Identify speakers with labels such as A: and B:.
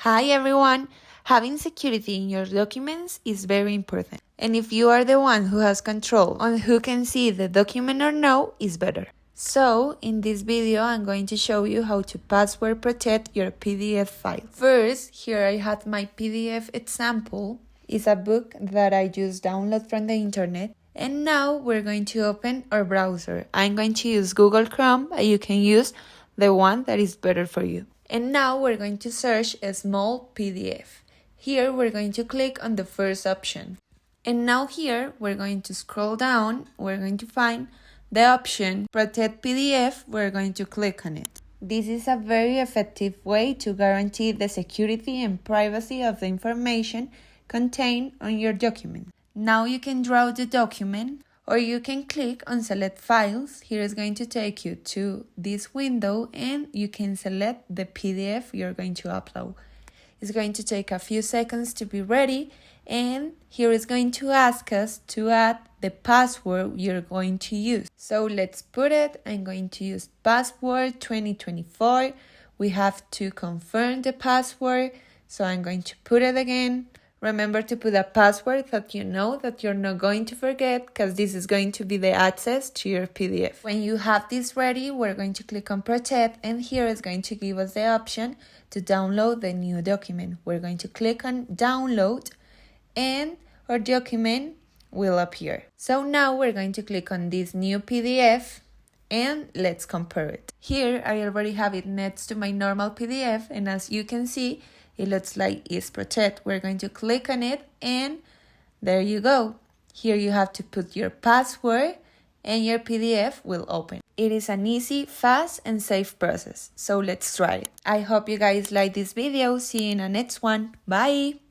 A: Hi everyone! Having security in your documents is very important. And if you are the one who has control on who can see the document or no, is better. So, in this video, I'm going to show you how to password protect your PDF file. First, here I have my PDF example. It's a book that I just download from the internet. And now we're going to open our browser. I'm going to use Google Chrome, but you can use the one that is better for you. And now we're going to search a small PDF. Here we're going to click on the first option. And now here we're going to scroll down, we're going to find the option Protect PDF, we're going to click on it. This is a very effective way to guarantee the security and privacy of the information contained on your document. Now you can draw the document, or you can click on select files. Here is going to take you to this window and you can select the PDF you're going to upload. It's going to take a few seconds to be ready, and here is going to ask us to add the password you're going to use. So let's put it. I'm going to use password 2024. We have to confirm the password, so I'm going to put it again. Remember to put a password that you know that you're not going to forget, because this is going to be the access to your PDF. When you have this ready, we're going to click on Protect, and here is going to give us the option to download the new document. We're going to click on Download, and our document will appear. So now we're going to click on this new PDF, and let's compare it. Here I already have it next to my normal PDF, and as you can see, it looks like it's Protect. We're going to click on it, and there you go. Here you have to put your password and your PDF will open. It is an easy, fast, and safe process. So let's try it. I hope you guys like this video. See you in the next one. Bye!